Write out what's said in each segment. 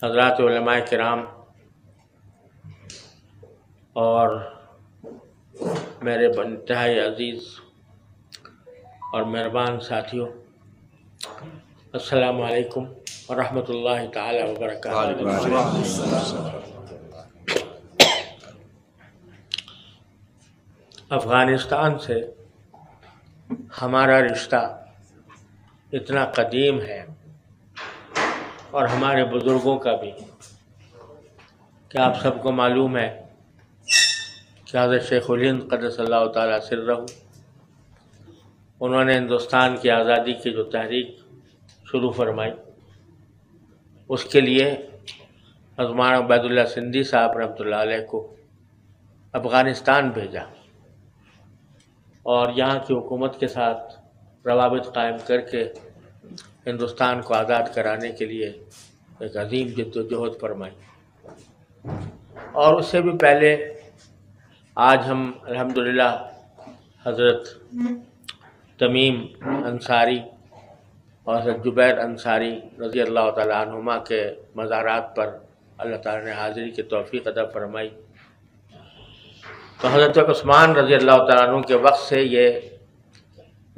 حضرات علماء کرام اور میرے انتہائی عزیز اور مہربان ساتھیوں، السلام علیکم ورحمۃ اللہ تعالی وبرکاتہ۔ افغانستان سے ہمارا رشتہ اتنا قدیم ہے اور ہمارے بزرگوں کا بھی کہ آپ سب کو معلوم ہے کہ حضرت شیخ الہند قدس اللہ تعالیٰ سرہ انہوں نے ہندوستان کی آزادی کی جو تحریک شروع فرمائی، اس کے لیے حضرت مولانا عبید اللہ سندھی صاحب رحمۃ اللہ علیہ کو افغانستان بھیجا اور یہاں کی حکومت کے ساتھ روابط قائم کر کے ہندوستان کو آزاد کرانے کے لیے ایک عظیم جد و جہد فرمائی۔ اور اس سے بھی پہلے آج ہم الحمدللہ حضرت تمیم انصاری اور حضرت جبیر انصاری رضی اللہ تعالیٰ عنہما کے مزارات پر اللہ تعالیٰ نے حاضری کی توفیق عطا فرمائی۔ تو حضرت عثمان رضی اللہ تعالیٰ عنہ کے وقت سے یہ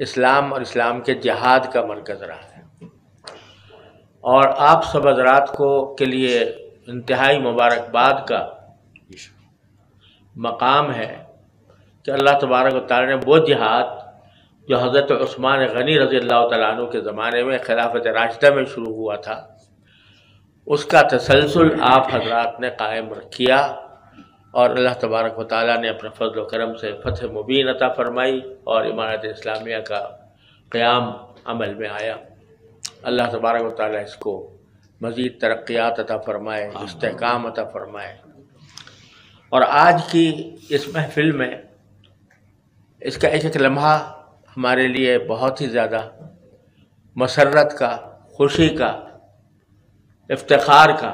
اسلام اور اسلام کے جہاد کا مرکز رہا ہے، اور آپ سب حضرات کے لیے انتہائی مبارکباد کا مقام ہے کہ اللہ تبارک و تعالیٰ نے وہ جہاد جو حضرت عثمان غنی رضی اللہ تعالیٰ عنہ کے زمانے میں خلافت راشدہ میں شروع ہوا تھا، اس کا تسلسل آپ حضرات نے قائم کیا، اور اللہ تبارک و تعالیٰ نے اپنے فضل و کرم سے فتح مبین عطا فرمائی اور امارت اسلامیہ کا قیام عمل میں آیا۔ اللہ تبارک و تعالیٰ اس کو مزید ترقیات عطا فرمائے، استحکام عطا فرمائے۔ اور آج کی اس محفل میں اس کا ایک ایک لمحہ ہمارے لیے بہت ہی زیادہ مسرت کا، خوشی کا، افتخار کا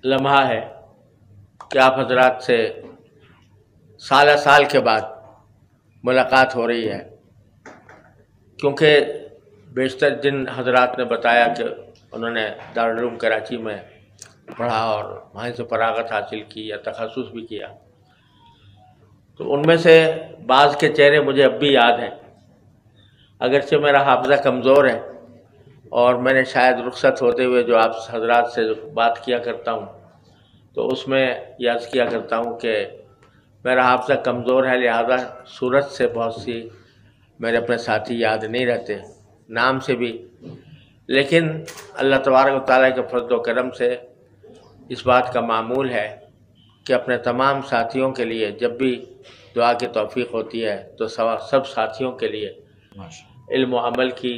لمحہ ہے کہ آپ حضرات سے سالہ سال کے بعد ملاقات ہو رہی ہے، کیونکہ بیشتر جن حضرات نے بتایا کہ انہوں نے دارالعلوم کراچی میں پڑھا اور وہیں سے فراغت حاصل کی یا تخصص بھی کیا، تو ان میں سے بعض کے چہرے مجھے اب بھی یاد ہیں، اگرچہ میرا حافظہ کمزور ہے اور میں نے شاید رخصت ہوتے ہوئے جو آپ حضرات سے بات کیا کرتا ہوں تو اس میں یہ عرض کیا کرتا ہوں کہ میرا حافظہ کمزور ہے، لہذا صورت سے بہت سی میرے اپنے ساتھی یاد نہیں رہتے، نام سے بھی، لیکن اللہ تبارک و تعالیٰ کے فضل و کرم سے اس بات کا معمول ہے کہ اپنے تمام ساتھیوں کے لیے جب بھی دعا کی توفیق ہوتی ہے تو سب ساتھیوں کے لیے علم و عمل کی،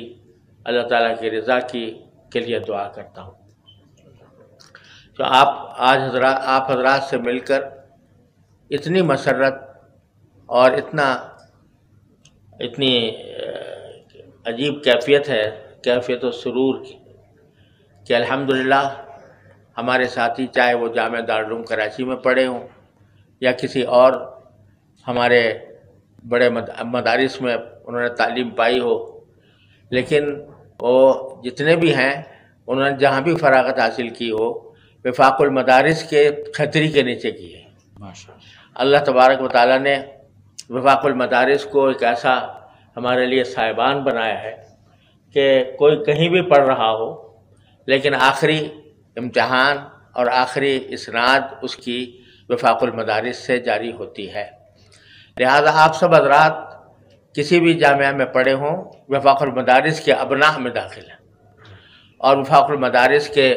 اللہ تعالیٰ کی رضا کی کے لیے دعا کرتا ہوں۔ تو آپ حضرات سے مل کر اتنی مسرت اور اتنی عجیب کیفیت ہے، کیفیت و سرور کی، کہ الحمدللہ ہمارے ساتھی چاہے وہ جامعہ دارالعلوم کراچی میں پڑھے ہوں یا کسی اور ہمارے بڑے مدارس میں انہوں نے تعلیم پائی ہو، لیکن وہ جتنے بھی ہیں انہوں نے جہاں بھی فراغت حاصل کی ہو وفاق المدارس کے چھتری کے نیچے کی ہے۔ اللہ تبارک و تعالیٰ نے وفاق المدارس کو ایک ایسا ہمارے لیے صاحبان بنایا ہے کہ کوئی کہیں بھی پڑھ رہا ہو لیکن آخری امتحان اور آخری اسناد اس کی وفاق المدارس سے جاری ہوتی ہے، لہذا آپ سب حضرات کسی بھی جامعہ میں پڑھے ہوں وفاق المدارس کے ابناء میں داخل ہیں اور وفاق المدارس کے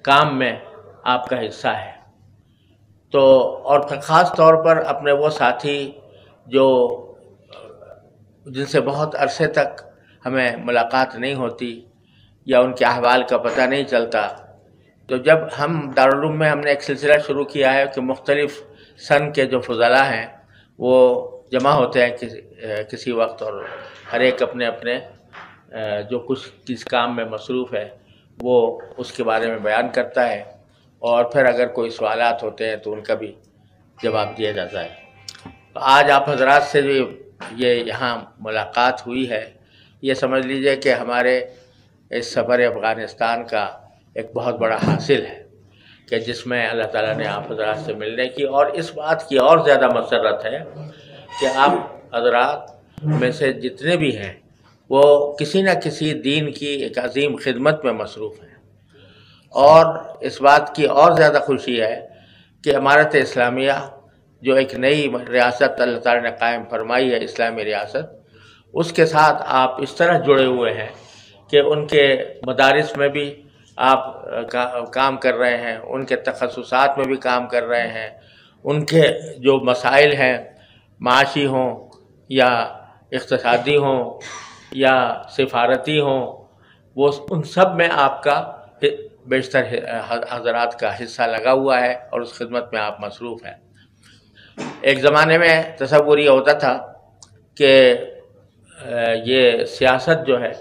کام میں آپ کا حصہ ہے۔ تو اور خاص طور پر اپنے وہ ساتھی جو جن سے بہت عرصے تک ہمیں ملاقات نہیں ہوتی یا ان کے احوال کا پتہ نہیں چلتا، تو جب ہم دارالعلوم میں ہم نے ایک سلسلہ شروع کیا ہے کہ مختلف سن کے جو فضلاء ہیں وہ جمع ہوتے ہیں کسی وقت، اور ہر ایک اپنے اپنے جو کچھ کس کام میں مصروف ہے وہ اس کے بارے میں بیان کرتا ہے، اور پھر اگر کوئی سوالات ہوتے ہیں تو ان کا بھی جواب دیا جاتا ہے۔ تو آج آپ حضرات سے جو یہ یہاں ملاقات ہوئی ہے، یہ سمجھ لیجئے کہ ہمارے اس سفر افغانستان کا ایک بہت بڑا حاصل ہے کہ جس میں اللہ تعالیٰ نے آپ حضرات سے ملنے کی اور اس بات کی اور زیادہ مسرت ہے کہ آپ حضرات میں سے جتنے بھی ہیں وہ کسی نہ کسی دین کی ایک عظیم خدمت میں مصروف ہیں، اور اس بات کی اور زیادہ خوشی ہے کہ امارت اسلامیہ جو ایک نئی ریاست اللہ تعالیٰ نے قائم فرمائی ہے، اسلامی ریاست، اس کے ساتھ آپ اس طرح جڑے ہوئے ہیں کہ ان کے مدارس میں بھی آپ کام کر رہے ہیں، ان کے تخصصات میں بھی کام کر رہے ہیں، ان کے جو مسائل ہیں معاشی ہوں یا اقتصادی ہوں یا سفارتی ہوں، وہ ان سب میں آپ کا بیشتر حضرات کا حصہ لگا ہوا ہے اور اس خدمت میں آپ مصروف ہیں۔ ایک زمانے میں تصور یہ ہوتا تھا کہ یہ سیاست جو ہے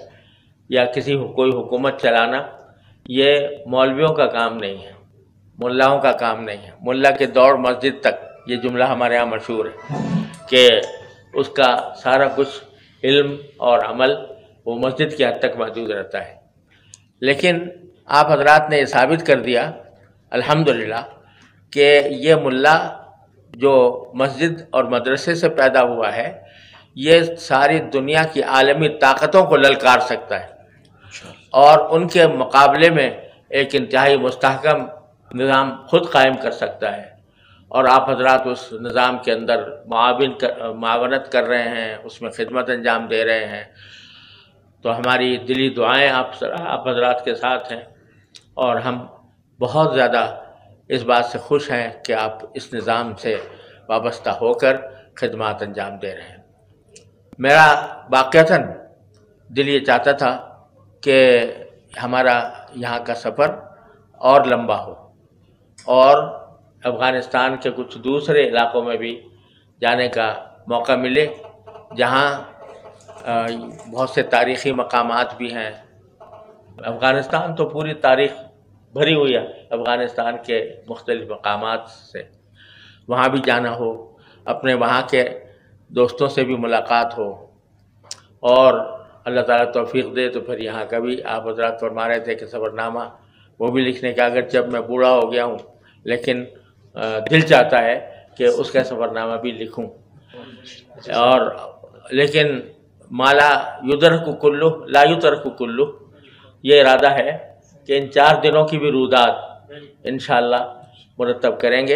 یا کوئی حکومت چلانا یہ مولویوں کا کام نہیں ہے، ملاؤں کا کام نہیں ہے۔ ملا کے دوڑ مسجد تک، یہ جملہ ہمارے ہاں مشہور ہے کہ اس کا سارا کچھ علم اور عمل وہ مسجد کی حد تک محدود رہتا ہے، لیکن آپ حضرات نے یہ ثابت کر دیا الحمدللہ کہ یہ ملا جو مسجد اور مدرسے سے پیدا ہوا ہے یہ ساری دنیا کی عالمی طاقتوں کو للکار سکتا ہے اور ان کے مقابلے میں ایک انتہائی مستحکم نظام خود قائم کر سکتا ہے، اور آپ حضرات اس نظام کے اندر معاونت کر رہے ہیں، اس میں خدمت انجام دے رہے ہیں۔ تو ہماری دلی دعائیں آپ حضرات کے ساتھ ہیں، اور ہم بہت زیادہ اس بات سے خوش ہیں کہ آپ اس نظام سے وابستہ ہو کر خدمات انجام دے رہے ہیں۔ میرا واقعتاً دل یہ چاہتا تھا کہ ہمارا یہاں کا سفر اور لمبا ہو اور افغانستان کے کچھ دوسرے علاقوں میں بھی جانے کا موقع ملے جہاں بہت سے تاریخی مقامات بھی ہیں۔ افغانستان تو پوری تاریخ بھری ہوئی ہے افغانستان کے مختلف مقامات سے، وہاں بھی جانا ہو، اپنے وہاں کے دوستوں سے بھی ملاقات ہو، اور اللہ تعالیٰ توفیق دے تو پھر یہاں کا بھی آپ حضرات فرما رہے تھے کہ سفر نامہ وہ بھی لکھنے کا، اگر جب میں بوڑھا ہو گیا ہوں لیکن دل چاہتا ہے کہ اس کا سفر نامہ بھی لکھوں، اور لیکن مالا یدرک کلو لا یترک کلو، یہ ارادہ ہے کہ ان 4 دنوں کی بھی روداد انشاءاللہ مرتب کریں گے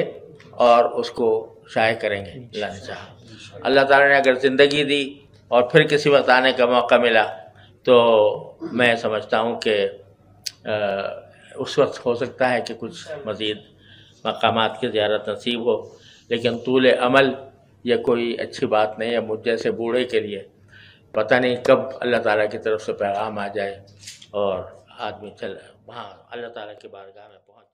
اور اس کو شائع کریں گے اللہ نے چاہا۔ اللہ تعالیٰ نے اگر زندگی دی اور پھر کسی وقت آنے کا موقع ملا تو میں سمجھتا ہوں کہ اس وقت ہو سکتا ہے کہ کچھ مزید مقامات کی زیارت نصیب ہو، لیکن طول عمل یہ کوئی اچھی بات نہیں ہے مجھ جیسے بوڑھے کے لیے۔ پتہ نہیں کب اللہ تعالیٰ کی طرف سے پیغام آ جائے اور آدمی وہاں اللہ تعالیٰ کی بارگاہ میں پہنچ